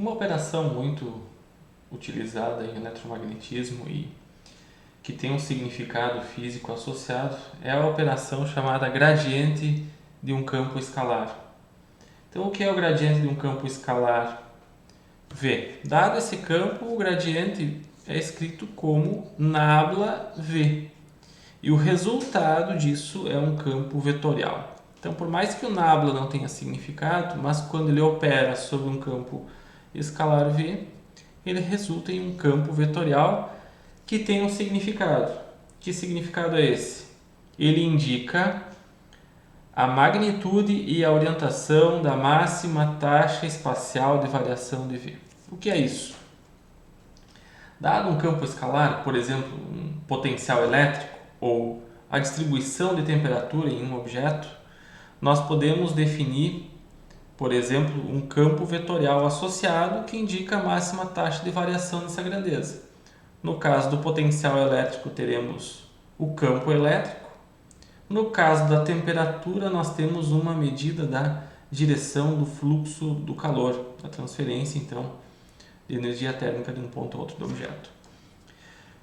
Uma operação muito utilizada em eletromagnetismo e que tem um significado físico associado é a operação chamada gradiente de um campo escalar. Então, o que é o gradiente de um campo escalar V? Dado esse campo, o gradiente é escrito como nabla V. E o resultado disso é um campo vetorial. Então, por mais que o nabla não tenha significado, mas quando ele opera sobre um campo escalar V, ele resulta em um campo vetorial que tem um significado. Que significado é esse? Ele indica a magnitude e a orientação da máxima taxa espacial de variação de V. O que é isso? Dado um campo escalar, por exemplo, um potencial elétrico ou a distribuição de temperatura em um objeto, nós podemos definir, por exemplo, um campo vetorial associado que indica a máxima taxa de variação dessa grandeza. No caso do potencial elétrico, teremos o campo elétrico. No caso da temperatura, nós temos uma medida da direção do fluxo do calor, da transferência, então, de energia térmica de um ponto a outro do objeto.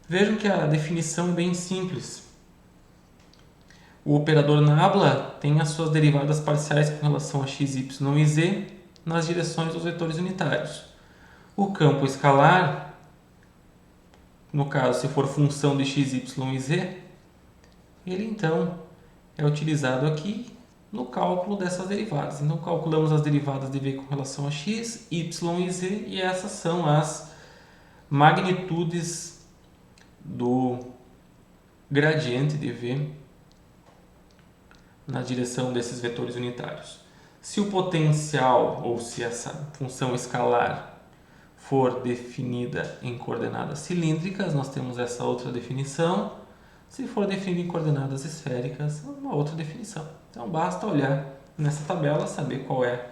Vejam que a definição é bem simples. O operador nabla tem as suas derivadas parciais com relação a x, y e z nas direções dos vetores unitários. O campo escalar, no caso, se for função de x, y e z, ele então é utilizado aqui no cálculo dessas derivadas. Então, calculamos as derivadas de v com relação a x, y e z, e essas são as magnitudes do gradiente de v na direção desses vetores unitários. Se o potencial, ou se essa função escalar for definida em coordenadas cilíndricas, nós temos essa outra definição. Se for definida em coordenadas esféricas, uma outra definição. Então basta olhar nessa tabela, saber qual é,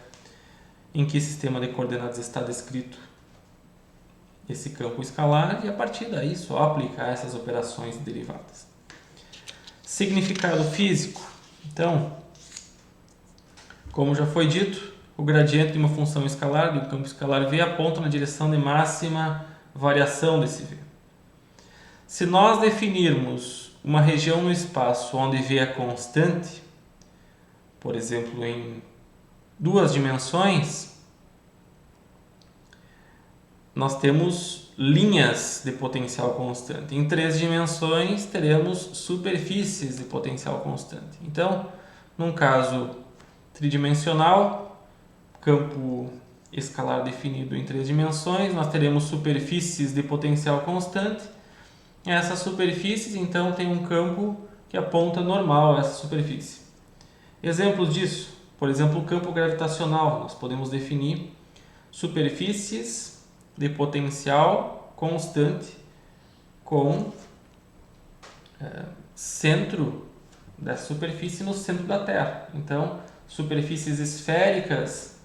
em que sistema de coordenadas está descrito esse campo escalar e a partir daí só aplicar essas operações derivadas. Significado físico. Então, como já foi dito, o gradiente de uma função escalar, de um campo escalar V, aponta na direção de máxima variação desse V. Se nós definirmos uma região no espaço onde V é constante, por exemplo, em duas dimensões, nós temos linhas de potencial constante. Em três dimensões, teremos superfícies de potencial constante. Então, num caso tridimensional, campo escalar definido em três dimensões, nós teremos superfícies de potencial constante. Essas superfícies, então, têm um campo que aponta normal a essa superfície. Exemplos disso, por exemplo, o campo gravitacional. Nós podemos definir superfícies de potencial constante com centro da superfície no centro da Terra. Então, superfícies esféricas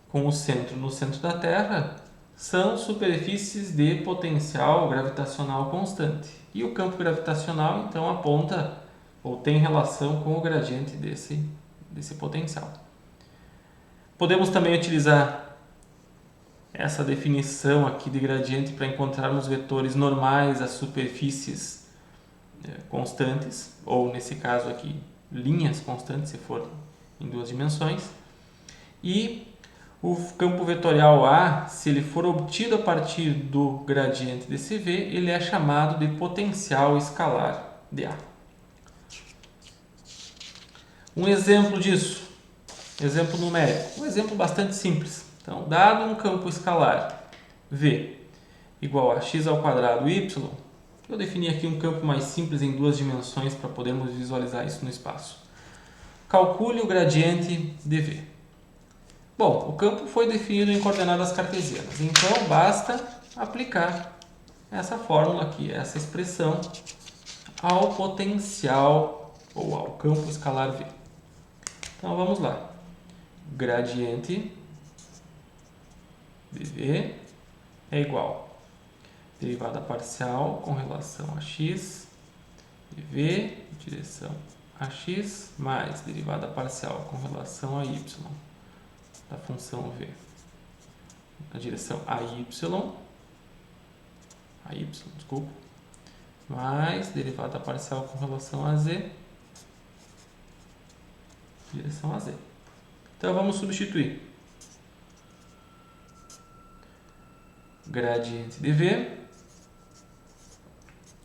com o centro no centro da Terra são superfícies de potencial gravitacional constante. E o campo gravitacional, então, aponta ou tem relação com o gradiente desse potencial. Podemos também utilizar essa definição aqui de gradiente para encontrarmos vetores normais às superfícies constantes, ou nesse caso aqui, linhas constantes, se for em duas dimensões. E o campo vetorial A, se ele for obtido a partir do gradiente desse V, ele é chamado de potencial escalar de A. Um exemplo disso, exemplo numérico, um exemplo bastante simples. Então, dado um campo escalar V igual a x ao quadrado y, eu defini aqui um campo mais simples em duas dimensões para podermos visualizar isso no espaço. Calcule o gradiente de V. Bom, o campo foi definido em coordenadas cartesianas, então basta aplicar essa fórmula aqui, essa expressão, ao potencial ou ao campo escalar V. Então vamos lá. Gradiente de V é igual a derivada parcial com relação a x de V em direção a x mais derivada parcial com relação a y da função V na direção AY, desculpa, mais derivada parcial com relação a Z, direção a Z. Então vamos substituir. Gradiente de V,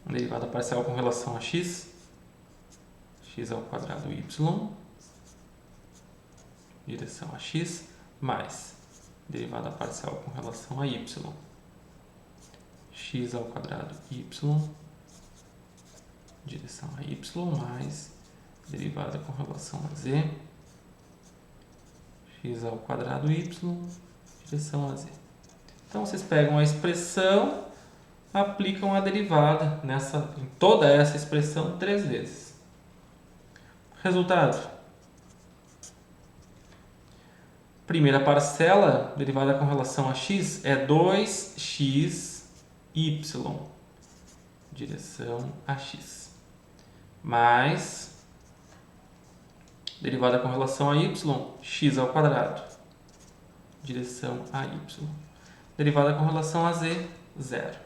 derivada parcial com relação a x, x ao quadrado y, direção a x, mais derivada parcial com relação a y, x ao quadrado y, direção a y, mais derivada com relação a z, x ao quadrado y, direção a z. Então vocês pegam a expressão, aplicam a derivada em toda essa expressão 3 vezes. Resultado: primeira parcela, derivada com relação a x, é 2xy, direção a x, mais derivada com relação a y, x ao quadrado, direção a y. Derivada com relação a z, 0.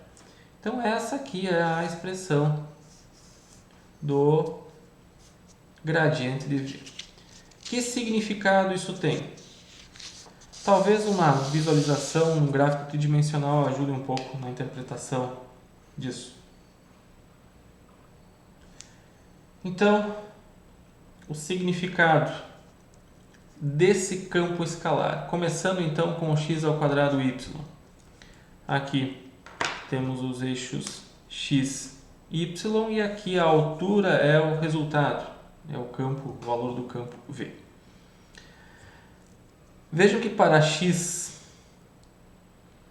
Então essa aqui é a expressão do gradiente de v. Que significado isso tem? Talvez uma visualização no gráfico tridimensional ajude um pouco na interpretação disso. Então, o significado desse campo escalar, começando então com o x ao quadrado y. Aqui temos os eixos x, y e aqui a altura é o resultado, é o valor do campo V. Vejam que para x,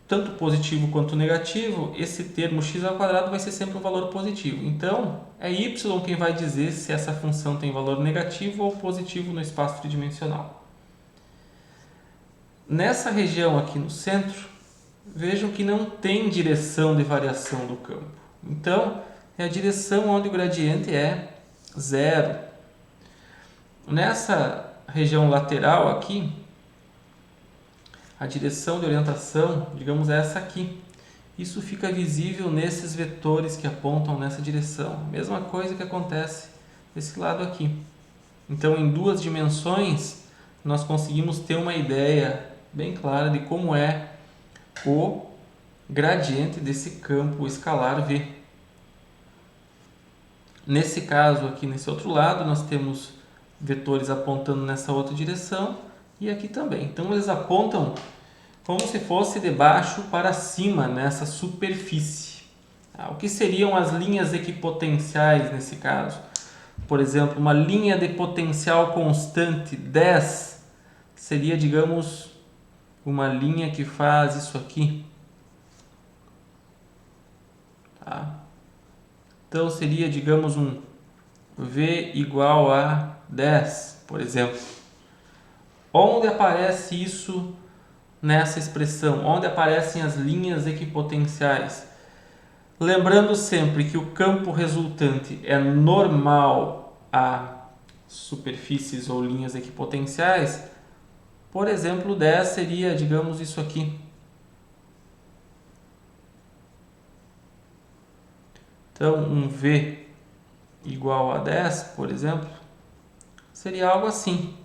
tanto positivo quanto negativo, esse termo x ao quadrado vai ser sempre um valor positivo. Então, é y quem vai dizer se essa função tem valor negativo ou positivo no espaço tridimensional. Nessa região aqui no centro, vejam que não tem direção de variação do campo. Então, é a direção onde o gradiente é 0. Nessa região lateral aqui, a direção de orientação, digamos, é essa aqui. Isso fica visível nesses vetores que apontam nessa direção. Mesma coisa que acontece desse lado aqui. Então, em 2 dimensões, nós conseguimos ter uma ideia bem clara de como é o gradiente desse campo escalar V. Nesse caso aqui, nesse outro lado, nós temos vetores apontando nessa outra direção e aqui também. Então eles apontam como se fosse de baixo para cima nessa superfície. O que seriam as linhas equipotenciais nesse caso? Por exemplo, uma linha de potencial constante 10 seria, digamos, uma linha que faz isso aqui. Tá? Então seria, digamos, um V igual a 10, por exemplo. Onde aparece isso nessa expressão? Onde aparecem as linhas equipotenciais? Lembrando sempre que o campo resultante é normal a superfícies ou linhas equipotenciais. Por exemplo, 10 seria, digamos, isso aqui. Então, um V igual a 10, por exemplo, seria algo assim.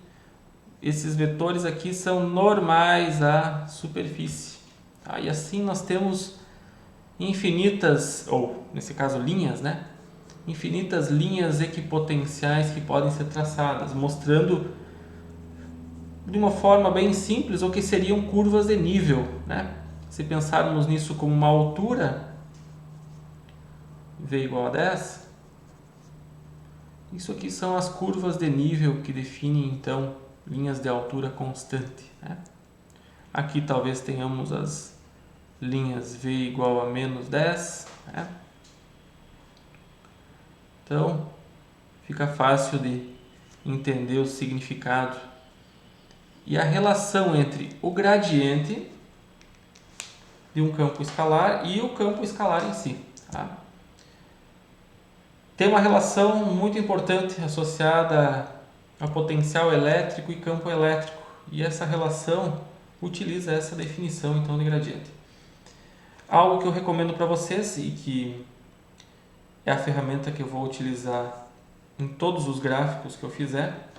Esses vetores aqui são normais à superfície. Tá? E assim nós temos infinitas, ou nesse caso linhas, né? Infinitas linhas equipotenciais que podem ser traçadas, mostrando de uma forma bem simples o que seriam curvas de nível, né? Se pensarmos nisso como uma altura, V igual a 10, isso aqui são as curvas de nível que definem então linhas de altura constante, né? Aqui talvez tenhamos as linhas V igual a menos 10, né? Então fica fácil de entender o significado e a relação entre o gradiente de um campo escalar e o campo escalar em si. Tá? Tem uma relação muito importante associada a potencial elétrico e campo elétrico. E essa relação utiliza essa definição então de gradiente. Algo que eu recomendo para vocês e que é a ferramenta que eu vou utilizar em todos os gráficos que eu fizer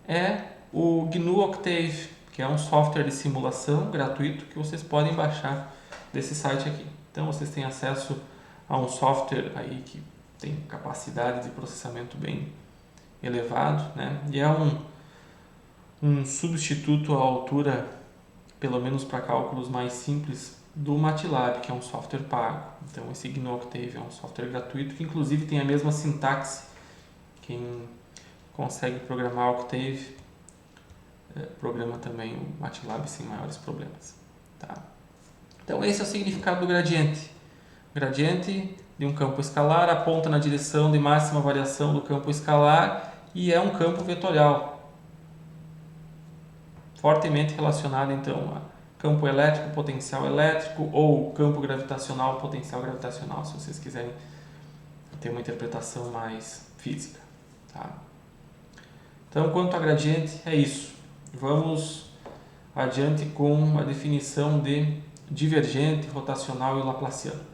é o GNU Octave, que é um software de simulação gratuito que vocês podem baixar desse site aqui. Então vocês têm acesso a um software aí que tem capacidade de processamento bem elevado, né? E é um substituto à altura, pelo menos para cálculos mais simples, do MATLAB, que é um software pago. Então esse GNU Octave é um software gratuito que inclusive tem a mesma sintaxe. Quem consegue programar Octave programa também o MATLAB sem maiores problemas. Tá? Então esse é o significado do gradiente. O gradiente de um campo escalar aponta na direção de máxima variação do campo escalar e é um campo vetorial, fortemente relacionado então a campo elétrico, potencial elétrico, ou campo gravitacional, potencial gravitacional, se vocês quiserem ter uma interpretação mais física. Tá? Então, quanto a gradiente, é isso. Vamos adiante com a definição de divergente, rotacional e laplaciano.